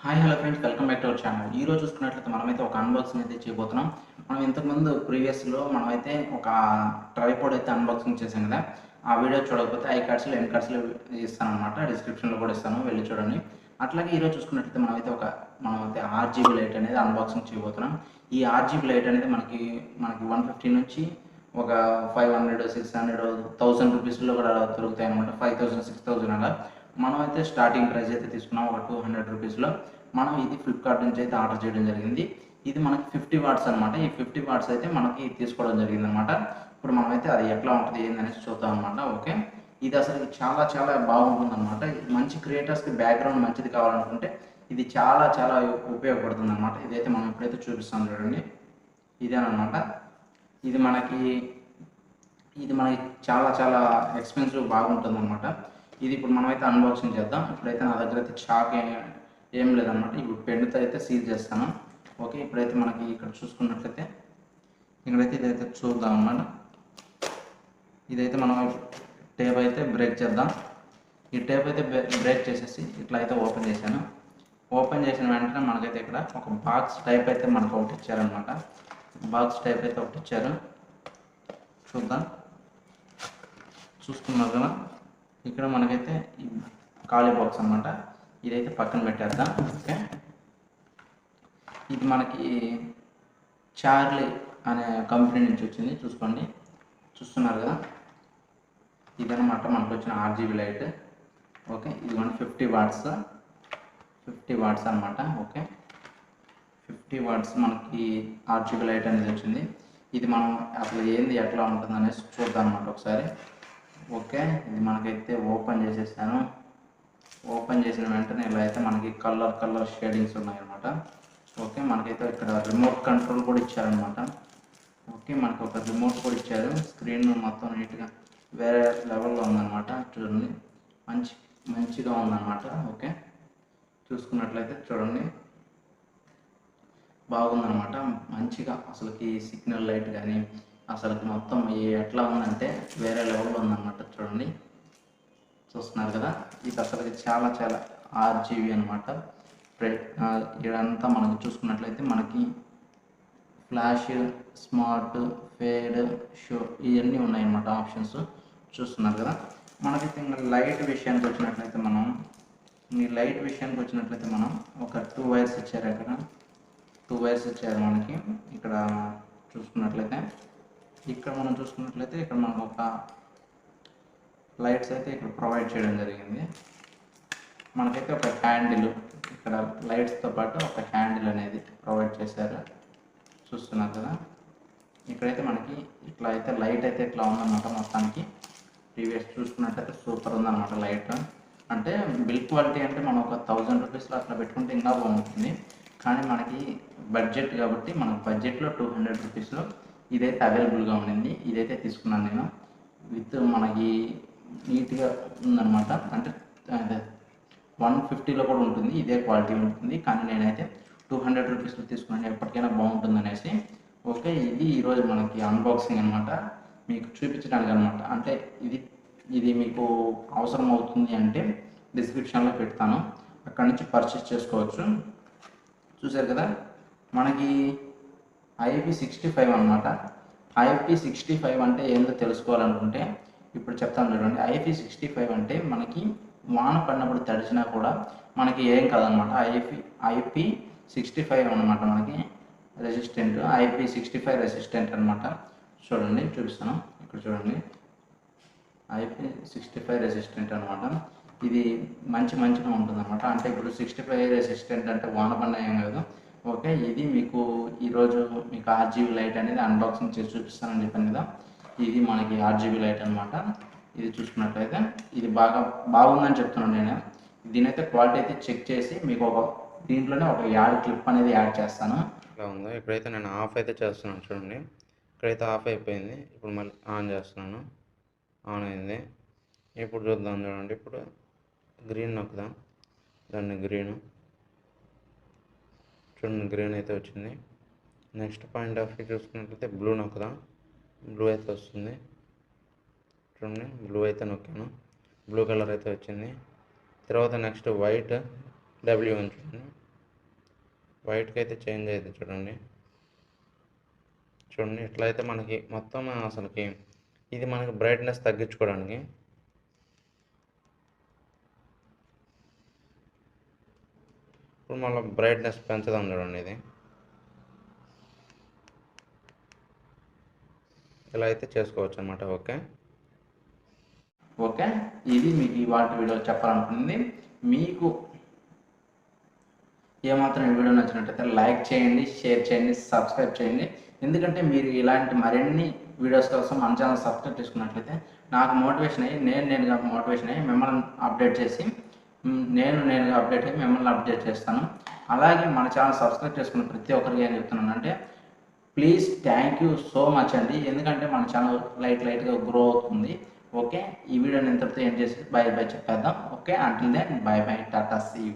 Hi hello friends, welcome back to our channel. ఈ రోజు చూసుకున్నట్లయితే మనమైతే ఒక అన్బాక్సింగ్ అయితే చేయబోతున్నాం. మనం ఇంతకుముందు ప్రీవియస్లో మనమైతే ఒక ట్రైపాడ్ అయితే అన్బాక్సింగ్ చేసాం కదా. ఆ వీడియో చూడకపోతే ఐ కార్డ్స్లో ఎన్ కార్డ్స్లో ఇస్తాను అనమాట, డిస్క్రిప్షన్లో కూడా ఇస్తాను, వెళ్ళి చూడండి. అట్లాగే ఈరోజు చూసుకున్నట్లయితే మనమైతే ఆర్జీబీ లైట్ అనేది అన్బాక్సింగ్ చేయబోతున్నాం. ఈ ఆర్జీబీ లైట్ అనేది మనకి 150 నుంచి ఒక 500, 600, 1000 రూపీస్లో కూడా దొరుకుతాయి అనమాట. 5000, 6000 అలా. మనమైతే స్టార్టింగ్ ప్రైస్ అయితే తీసుకున్నాం ఒక 200 రూపీస్లో. మనం ఇది ఫ్లిప్కార్ట్ నుంచి అయితే ఆర్డర్ చేయడం జరిగింది. ఇది మనకి 50 వాట్స్ అనమాట. ఈ 50 వాట్స్ అయితే మనకి తీసుకోవడం జరిగింది అనమాట. ఇప్పుడు మనమైతే అది ఎట్లా ఉంటుంది ఏందనేసి చూద్దాం అనమాట. ఓకే, ఇది అసలు చాలా చాలా బాగుంటుంది అనమాట. మంచి క్రియేటర్స్కి బ్యాక్గ్రౌండ్ మంచిది కావాలనుకుంటే ఇది చాలా చాలా ఉపయోగపడుతుంది అనమాట. ఇదైతే మనం ఎప్పుడైతే చూపిస్తాం చూడండి, ఇదేనమాట. ఇది మనకి చాలా చాలా ఎక్స్పెన్సివ్ బాగుంటుంది అనమాట. ఇది ఇప్పుడు మనమైతే అన్బాక్సింగ్ చేద్దాం. ఇప్పుడైతే నా దగ్గర అయితే చాక్ ఏం లేదనమాట. ఇప్పుడు పెన్నుతో అయితే సీల్ చేస్తాను. ఓకే, ఇప్పుడైతే మనకి ఇక్కడ చూసుకున్నట్లయితే ఇక్కడైతే ఇదైతే చూద్దాం అన్నమాట. ఇదైతే మనం టేప్ అయితే బ్రేక్ చేద్దాం. ఈ టేప్ అయితే బ్రేక్ చేసేసి ఇట్లా అయితే ఓపెన్ చేశాను. ఓపెన్ చేసిన వెంటనే మనకైతే ఇక్కడ ఒక బాక్స్ టైప్ అయితే మనకు ఒకటి ఇచ్చారనమాట. బాక్స్ టైప్ అయితే ఒకటి ఇచ్చారు, చూద్దాం. చూసుకున్నారు కదా, ఇక్కడ మనకైతే ఈ ఖాళీ బాక్స్ అనమాట. ఇదైతే పక్కన పెట్టేద్దాం. ఓకే, ఇది మనకి చార్లీ అనే కంపెనీ నుంచి వచ్చింది. చూసుకోండి, చూస్తున్నారు కదా, ఇదనమాట మనకు వచ్చిన ఆర్జీబీ లైట్. ఓకే, ఇది 50 వాట్స్ అనమాట. ఓకే, 50 వాట్స్ మనకి ఆర్జీబీ లైట్ అనేది వచ్చింది. ఇది మనం అసలు ఏంది ఎట్లా ఉంటుంది అనేసి చూద్దాం అనమాట ఒకసారి. ఓకే, ఇది మనకైతే ఓపెన్ చేసేసాను. ఓపెన్ చేసిన వెంటనే ఇలా అయితే మనకి కలర్ షేడింగ్స్ ఉన్నాయన్నమాట. ఓకే, మనకైతే ఇక్కడ రిమోట్ కంట్రోల్ కూడా ఇచ్చారనమాట. ఓకే, మనకు ఒక రిమోట్ కూడా ఇచ్చారు. స్క్రీన్ మొత్తం నీట్గా వేరే లెవెల్లో ఉందన్నమాట. చూడండి, మంచిగా ఉందన్నమాట. ఓకే, చూసుకున్నట్లయితే చూడండి, బాగుందన్నమాట. మంచిగా అసలుకి సిగ్నల్ లైట్ కానీ అసలుకి మొత్తం ఎట్లా ఉందంటే వేరే లెవెల్లో ఉందన్నమాట. చూడండి, చూస్తున్నారు కదా, ఇది అసలుకి చాలా చాలా ఆర్జీబీ అనమాట. ఇదంతా మనకి చూసుకున్నట్లయితే మనకి ఫ్లాష్, స్మార్ట్, ఫేడ్, షో ఇవన్నీ ఉన్నాయన్నమాట ఆప్షన్స్. చూస్తున్నారు కదా, మనకైతే ఇంకా లైట్ విషయానికి వచ్చినట్లయితే మనం ఒక 2 వైర్స్ ఇచ్చారు. అక్కడ 2 వైర్స్ ఇచ్చారు మనకి. ఇక్కడ చూసుకున్నట్లయితే ఇక్కడ మనకు ఒక లైట్స్ అయితే ఇక్కడ ప్రొవైడ్ చేయడం జరిగింది. మనకైతే ఒక హ్యాండిల్, ఇక్కడ లైట్స్తో పాటు ఒక హ్యాండిల్ అనేది ప్రొవైడ్ చేశారు. చూస్తున్నారు కదా, ఇక్కడైతే మనకి ఇట్లా అయితే లైట్ అయితే ఇట్లా ఉందన్నమాట. మొత్తానికి ప్రీవియస్ చూసుకున్నట్టయితే సూపర్ ఉందన్నమాట లైట్. అంటే బిల్ క్వాలిటీ అంటే మనం ఒక 1000 రూపీస్లో అట్లా పెట్టుకుంటే ఇంకా బాగుంటుంది. కానీ మనకి బడ్జెట్ కాబట్టి మనకు బడ్జెట్లో 200 రూపీస్లో ఇదైతే అవైలబుల్గా ఉండింది. ఇదైతే తీసుకున్నాను నేను. విత్ మనకి నీట్గా ఉందన్నమాట. అంటే 150లో కూడా ఉంటుంది, ఇదే క్వాలిటీ ఉంటుంది. కానీ నేనైతే 200 రూపీస్లో తీసుకున్నాను, ఎప్పటికైనా బాగుంటుంది అనేసి. ఓకే, ఇది ఈరోజు మనకి అన్బాక్సింగ్ అనమాట, మీకు చూపించడానికి అనమాట. అంటే ఇది మీకు అవసరం అవుతుంది అంటే డిస్క్రిప్షన్లో పెడతాను, అక్కడి నుంచి పర్చేస్ చేసుకోవచ్చు. చూసారు కదా, మనకి IP65 అనమాట. IP65 అంటే ఏంటో తెలుసుకోవాలనుకుంటే ఇప్పుడు చెప్తాను చూడండి. IP65 అంటే మనకి వాన పడినప్పుడు తడిచినా కూడా మనకి ఏం కాదనమాట. IP65 అనమాట మనకి రెసిస్టెంట్. IP65 రెసిస్టెంట్ అనమాట. చూడండి, చూపిస్తాను. ఇక్కడ చూడండి, IP65 రెసిస్టెంట్ అనమాట. ఇది మంచిగా ఉంటుంది అనమాట. అంటే ఇప్పుడు 65 రెసిస్టెంట్ అంటే వాన పడిన ఏం కాదు. ఓకే, ఇది మీకు ఈరోజు మీకు ఆర్జీబీ లైట్ అనేది అన్బాక్సింగ్ చేసి చూపిస్తానని చెప్పాను కదా. ఇది మనకి ఆర్జీబీ లైట్ అనమాట. ఇది చూసుకున్నట్లయితే ఇది బాగుందని చెప్తున్నాను నేను. దీనైతే క్వాలిటీ అయితే చెక్ చేసి మీకు దీంట్లోనే ఒక యాడ్ క్లిప్ అనేది యాడ్ చేస్తాను. ఇలా ఉందో ఇప్పుడైతే నేను ఆఫ్ అయితే చేస్తున్నాను. చూడండి, ఇక్కడైతే ఆఫ్ అయిపోయింది. ఇప్పుడు మళ్ళీ ఆన్ చేస్తున్నాను. ఆన్ అయింది. ఇప్పుడు చూద్దాం. చూడండి, ఇప్పుడు గ్రీన్ నొక్కుదాం. దాన్ని చూడండి, గ్రీన్ అయితే వచ్చింది. నెక్స్ట్ పాయింట్ ఆఫ్ వ్యూ చూసుకున్నట్లయితే బ్లూ నొక్కుదాం. బ్లూ అయితే వస్తుంది. చూడండి, బ్లూ అయితే నొక్కాను, బ్లూ కలర్ అయితే వచ్చింది. తర్వాత నెక్స్ట్ వైట్ W అని చూడండి, వైట్కి అయితే చేంజ్ అయ్యింది చూడండి. చూడండి ఇట్లా అయితే మనకి మొత్తం అసలుకి ఇది మనకి బ్రైట్నెస్ తగ్గించుకోవడానికి. ఇప్పుడు మళ్ళీ బ్రైట్నెస్ పెంచుదాం చూడండి. ఇది ఇలా అయితే చేసుకోవచ్చు అనమాట. ఓకే, ఇది మీకు ఇవాళ వీడియో చెప్పాలనుకుంది. మీకు ఏమాత్రం ఈ వీడియో నచ్చినట్లయితే లైక్ చేయండి, షేర్ చేయండి, సబ్స్క్రైబ్ చేయండి. ఎందుకంటే మీరు ఇలాంటి మరిన్ని వీడియోస్ కోసం మన ఛానల్ సబ్స్క్రైబ్ చేసుకున్నట్లయితే నాకు మోటివేషన్ అయ్యి నేనుగా మోటివేషన్ అయ్యి మిమ్మల్ని అప్డేట్ చేసి నేనుగా అప్డేట్ అయ్యి మిమ్మల్ని అప్డేట్ చేస్తాను. అలాగే మన ఛానల్ సబ్స్క్రైబ్ చేసుకున్న ప్రతి ఒక్కరికి ఏం చెప్తున్నానంటే please thank you so much అండి. ఎందుకంటే మన ఛానల్ లైట్గా గ్రో అవుతుంది. ఓకే, ఈ వీడియోని ఇంతటితో ఏం చేసి బై చెప్పేద్దాం. Okay, until then bye tata, see you.